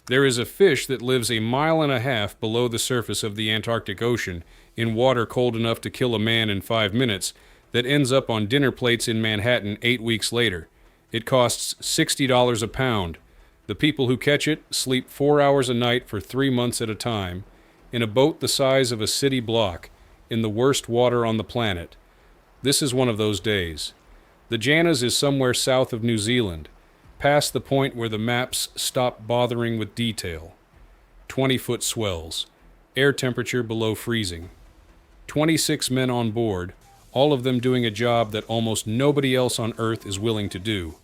There is a fish that lives a mile and a half below the surface of the Antarctic Ocean, in water cold enough to kill a man in 5 minutes, that ends up on dinner plates in Manhattan 8 weeks later. It costs $60 a pound. The people who catch it sleep 4 hours a night for 3 months at a time, in a boat the size of a city block, in the worst water on the planet. This is one of those days. The Janas is somewhere south of New Zealand, past the point where the maps stop bothering with detail. 20-foot swells, air temperature below freezing. 26 men on board, all of them doing a job that almost nobody else on Earth is willing to do.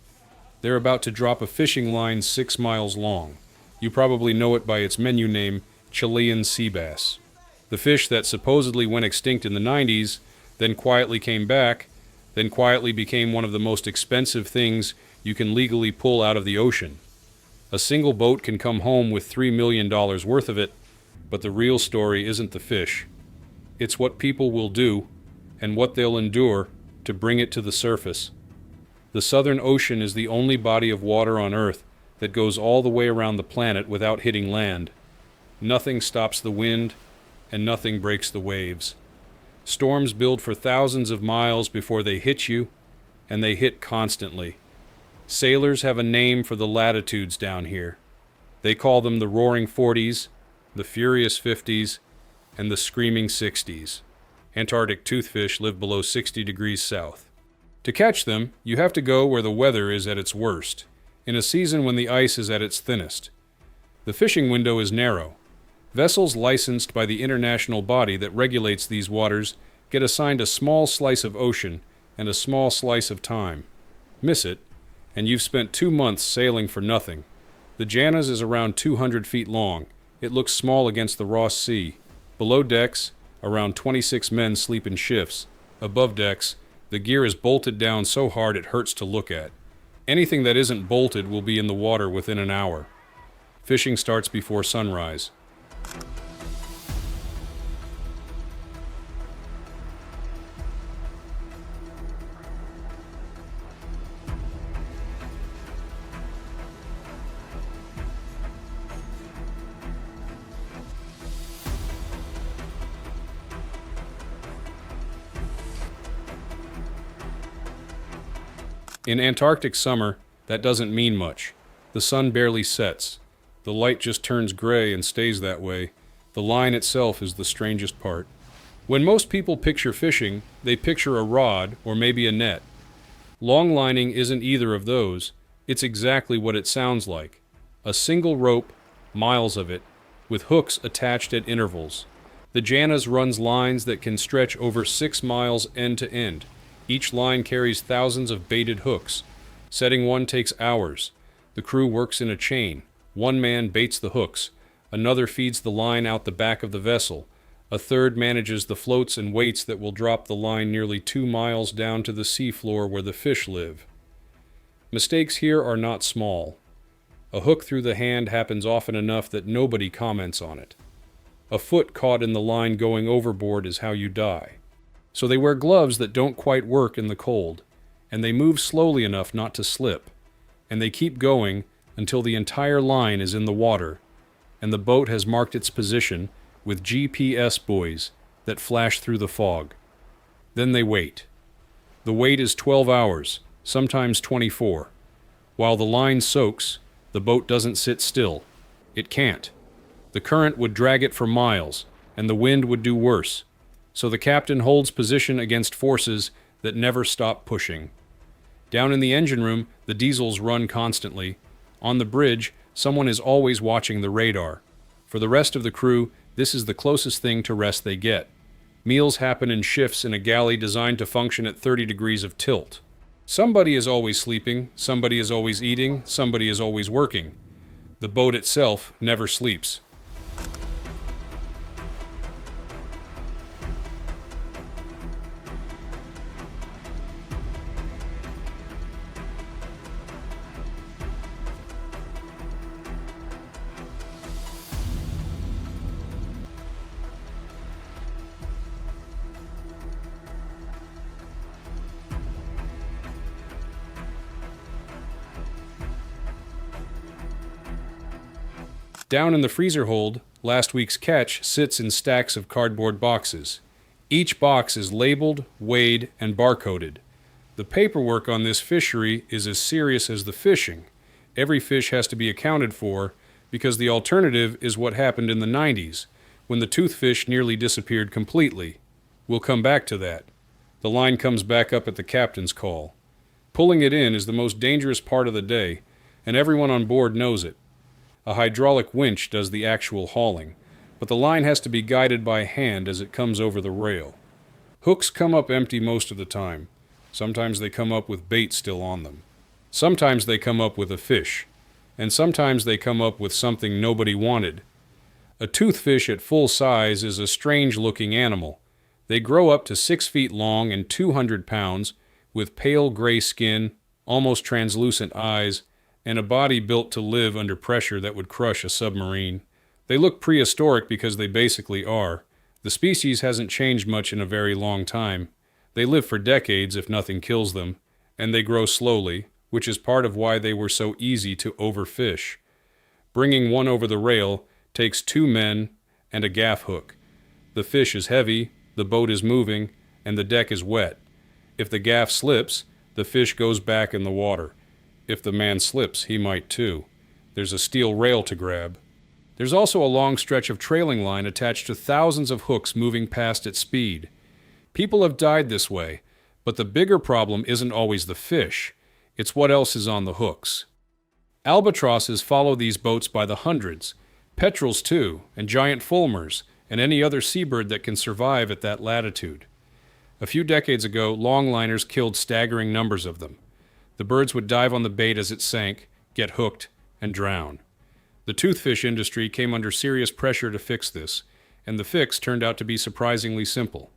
They're about to drop a fishing line 6 miles long. You probably know it by its menu name, Chilean sea bass. The fish that supposedly went extinct in the 90s, then quietly came back, then quietly became one of the most expensive things you can legally pull out of the ocean. A single boat can come home with $3 million worth of it, but the real story isn't the fish. It's what people will do, and what they'll endure, to bring it to the surface. The Southern Ocean is the only body of water on Earth that goes all the way around the planet without hitting land. Nothing stops the wind, and nothing breaks the waves. Storms build for thousands of miles before they hit you, and they hit constantly. Sailors have a name for the latitudes down here. They call them the Roaring Forties, the Furious 50s, and the Screaming 60s. Antarctic toothfish live below 60 degrees south. To catch them, you have to go where the weather is at its worst, in a season when the ice is at its thinnest. The fishing window is narrow. Vessels licensed by the international body that regulates these waters get assigned a small slice of ocean and a small slice of time. Miss it, and you've spent 2 months sailing for nothing. The Janas is around 200 feet long. It looks small against the Ross Sea. Below decks, around 26 men sleep in shifts. Above decks, the gear is bolted down so hard it hurts to look at. Anything that isn't bolted will be in the water within an hour. Fishing starts before sunrise. In Antarctic summer, that doesn't mean much. The sun barely sets. The light just turns gray and stays that way. The line itself is the strangest part. When most people picture fishing, they picture a rod or maybe a net. Longlining isn't either of those. It's exactly what it sounds like. A single rope, miles of it, with hooks attached at intervals. The Janas runs lines that can stretch over 6 miles end to end. Each line carries thousands of baited hooks. Setting one takes hours. The crew works in a chain. One man baits the hooks. Another feeds the line out the back of the vessel. A third manages the floats and weights that will drop the line nearly 2 miles down to the seafloor where the fish live. Mistakes here are not small. A hook through the hand happens often enough that nobody comments on it. A foot caught in the line going overboard is how you die. So they wear gloves that don't quite work in the cold, and they move slowly enough not to slip, and they keep going until the entire line is in the water, and the boat has marked its position with GPS buoys that flash through the fog. Then they wait. The wait is 12 hours, sometimes 24. While the line soaks, the boat doesn't sit still. It can't. The current would drag it for miles, and the wind would do worse. So the captain holds position against forces that never stop pushing. Down in the engine room, the diesels run constantly. On the bridge, someone is always watching the radar. For the rest of the crew, this is the closest thing to rest they get. Meals happen in shifts in a galley designed to function at 30 degrees of tilt. Somebody is always sleeping, somebody is always eating, somebody is always working. The boat itself never sleeps. Down in the freezer hold, last week's catch sits in stacks of cardboard boxes. Each box is labeled, weighed, and barcoded. The paperwork on this fishery is as serious as the fishing. Every fish has to be accounted for because the alternative is what happened in the 90s, when the toothfish nearly disappeared completely. We'll come back to that. The line comes back up at the captain's call. Pulling it in is the most dangerous part of the day, and everyone on board knows it. A hydraulic winch does the actual hauling, but the line has to be guided by hand as it comes over the rail. Hooks come up empty most of the time. Sometimes they come up with bait still on them. Sometimes they come up with a fish, and sometimes they come up with something nobody wanted. A toothfish at full size is a strange-looking animal. They grow up to 6 feet long and 200 pounds, with pale gray skin, almost translucent eyes, and a body built to live under pressure that would crush a submarine. They look prehistoric because they basically are. The species hasn't changed much in a very long time. They live for decades if nothing kills them, and they grow slowly, which is part of why they were so easy to overfish. Bringing one over the rail takes 2 men and a gaff hook. The fish is heavy, the boat is moving, and the deck is wet. If the gaff slips, the fish goes back in the water. If the man slips, he might too. There's a steel rail to grab. There's also a long stretch of trailing line attached to thousands of hooks moving past at speed. People have died this way, but the bigger problem isn't always the fish. It's what else is on the hooks. Albatrosses follow these boats by the hundreds. Petrels too, and giant fulmars, and any other seabird that can survive at that latitude. A few decades ago, longliners killed staggering numbers of them. The birds would dive on the bait as it sank, get hooked, and drown. The toothfish industry came under serious pressure to fix this, and the fix turned out to be surprisingly simple.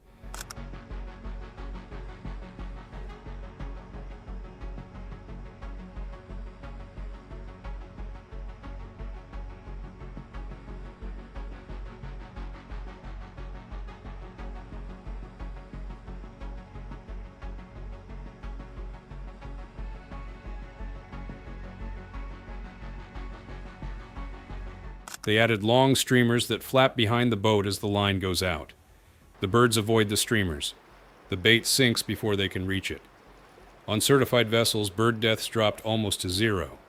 They added long streamers that flap behind the boat as the line goes out. The birds avoid the streamers. The bait sinks before they can reach it. On certified vessels, bird deaths dropped almost to 0.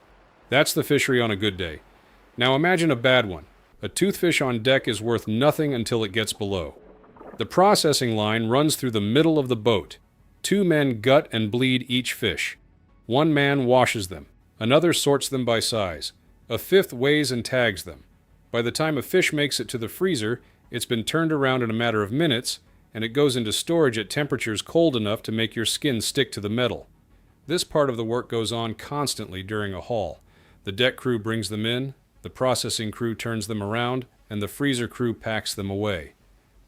That's the fishery on a good day. Now imagine a bad one. A toothfish on deck is worth nothing until it gets below. The processing line runs through the middle of the boat. 2 men gut and bleed each fish. 1 man washes them. Another sorts them by size. A 5th weighs and tags them. By the time a fish makes it to the freezer, it's been turned around in a matter of minutes, and it goes into storage at temperatures cold enough to make your skin stick to the metal. This part of the work goes on constantly during a haul. The deck crew brings them in, the processing crew turns them around, and the freezer crew packs them away.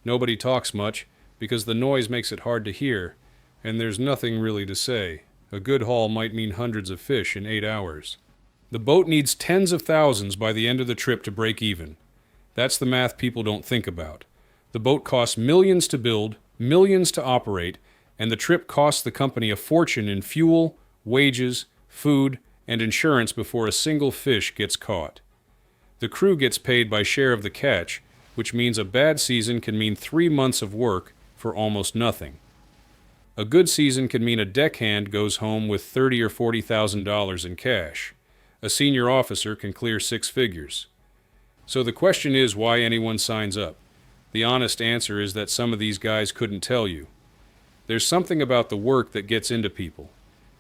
Nobody talks much, because the noise makes it hard to hear, and there's nothing really to say. A good haul might mean hundreds of fish in 8 hours. The boat needs tens of thousands by the end of the trip to break even. That's the math people don't think about. The boat costs millions to build, millions to operate, and the trip costs the company a fortune in fuel, wages, food, and insurance before a single fish gets caught. The crew gets paid by share of the catch, which means a bad season can mean 3 months of work for almost nothing. A good season can mean a deckhand goes home with $30,000 or $40,000 in cash. A senior officer can clear 6 figures. So the question is why anyone signs up. The honest answer is that some of these guys couldn't tell you. There's something about the work that gets into people.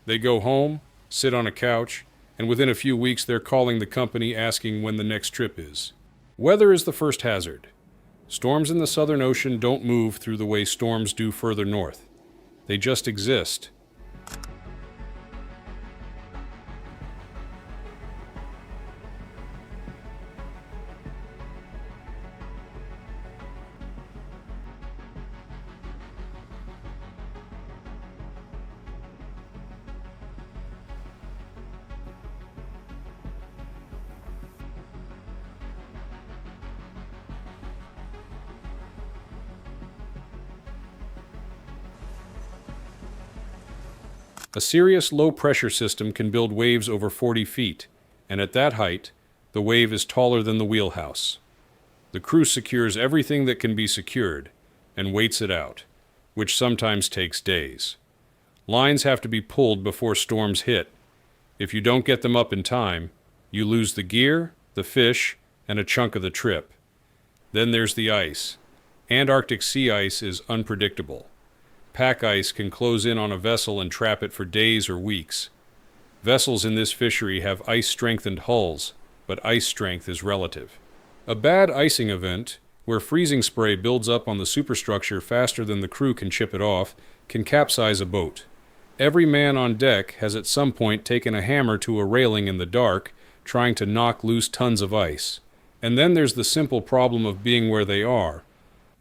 They go home, sit on a couch, and within a few weeks they're calling the company asking when the next trip is. Weather is the first hazard. Storms in the Southern Ocean don't move through the way storms do further north. They just exist. A serious low-pressure system can build waves over 40 feet, and at that height, The wave is taller than the wheelhouse. The crew secures everything that can be secured and waits it out, which sometimes takes days. Lines have to be pulled before storms hit. If you don't get them up in time, you lose the gear, the fish, and a chunk of the trip. Then there's the ice. Antarctic sea ice is unpredictable. Pack ice can close in on a vessel and trap it for days or weeks. Vessels in this fishery have ice-strengthened hulls, but ice strength is relative. A bad icing event, where freezing spray builds up on the superstructure faster than the crew can chip it off, can capsize a boat. Every man on deck has at some point taken a hammer to a railing in the dark, trying to knock loose tons of ice. And then there's the simple problem of being where they are.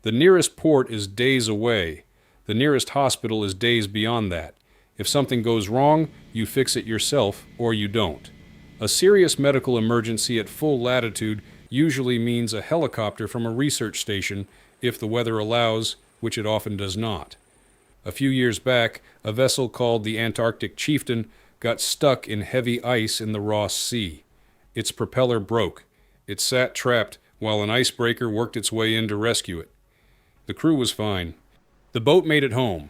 The nearest port is days away. The nearest hospital is days beyond that. If something goes wrong, you fix it yourself or you don't. A serious medical emergency at full latitude usually means a helicopter from a research station if the weather allows, which it often does not. A few years back, a vessel called the Antarctic Chieftain got stuck in heavy ice in the Ross Sea. Its propeller broke. It sat trapped while an icebreaker worked its way in to rescue it. The crew was fine. The boat made it home.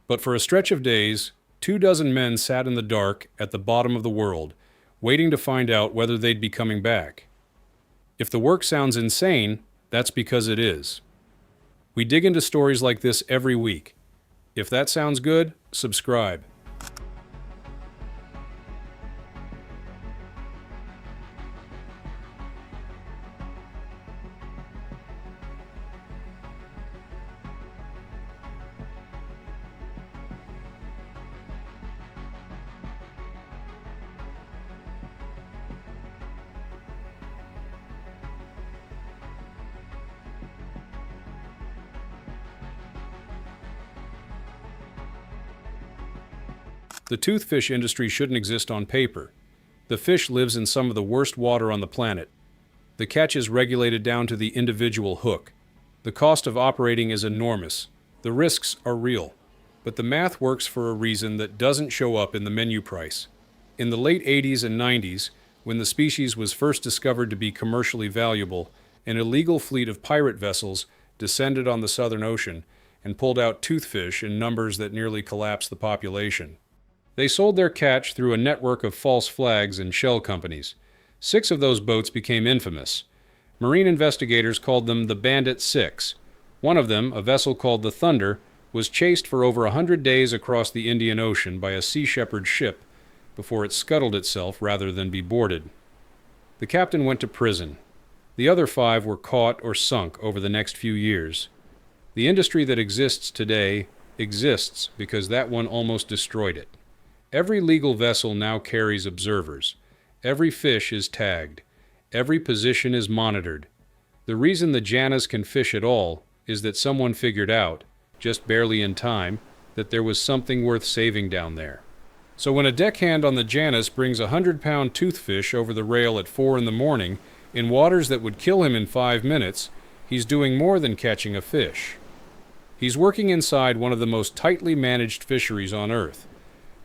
But for a stretch of days, 24 men sat in the dark at the bottom of the world, waiting to find out whether they'd be coming back. If the work sounds insane, that's because it is. We dig into stories like this every week. If that sounds good, subscribe. The toothfish industry shouldn't exist on paper. The fish lives in some of the worst water on the planet. The catch is regulated down to the individual hook. The cost of operating is enormous. The risks are real. But the math works for a reason that doesn't show up in the menu price. In the late 80s and 90s, when the species was first discovered to be commercially valuable, an illegal fleet of pirate vessels descended on the Southern Ocean and pulled out toothfish in numbers that nearly collapsed the population. They sold their catch through a network of false flags and shell companies. 6 of those boats became infamous. Marine investigators called them the Bandit 6. One of them, a vessel called the Thunder, was chased for over 100 days across the Indian Ocean by a Sea Shepherd ship before it scuttled itself rather than be boarded. The captain went to prison. The other 5 were caught or sunk over the next few years. The industry that exists today exists because that one almost destroyed it. Every legal vessel now carries observers. Every fish is tagged. Every position is monitored. The reason the Janus can fish at all is that someone figured out, just barely in time, that there was something worth saving down there. So when a deckhand on the Janus brings a 100-pound toothfish over the rail at 4 in the morning in waters that would kill him in 5 minutes, he's doing more than catching a fish. He's working inside one of the most tightly managed fisheries on Earth.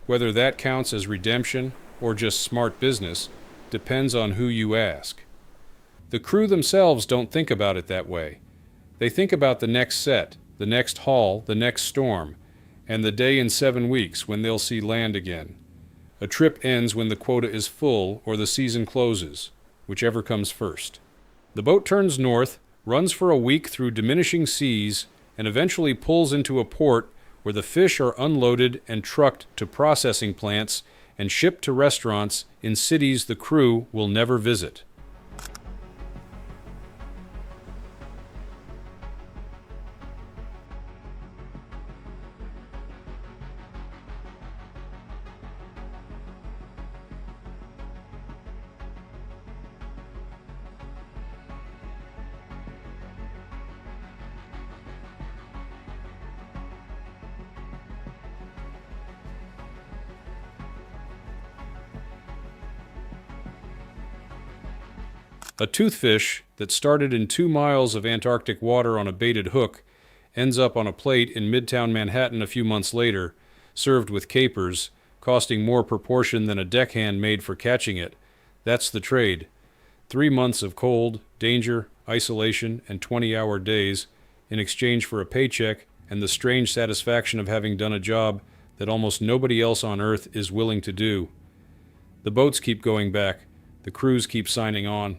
Whether that counts as redemption or just smart business depends on who you ask. The crew themselves don't think about it that way. They think about the next set, the next haul, the next storm, and the day in 7 weeks when they'll see land again. A trip ends when the quota is full or the season closes, whichever comes first. The boat turns north, runs for a week through diminishing seas, and eventually pulls into a port where the fish are unloaded and trucked to processing plants and shipped to restaurants in cities the crew will never visit. A toothfish that started in 2 miles of Antarctic water on a baited hook ends up on a plate in Midtown Manhattan a few months later, served with capers, costing more proportion than a deckhand made for catching it. That's the trade. 3 months of cold, danger, isolation, and 20-hour days in exchange for a paycheck and the strange satisfaction of having done a job that almost nobody else on Earth is willing to do. The boats keep going back, the crews keep signing on,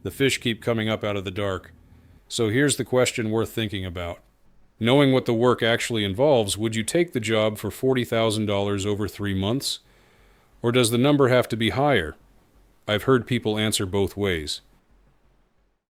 the fish keep coming up out of the dark. So here's the question worth thinking about. Knowing what the work actually involves, would you take the job for $40,000 over 3 months? Or does the number have to be higher? I've heard people answer both ways.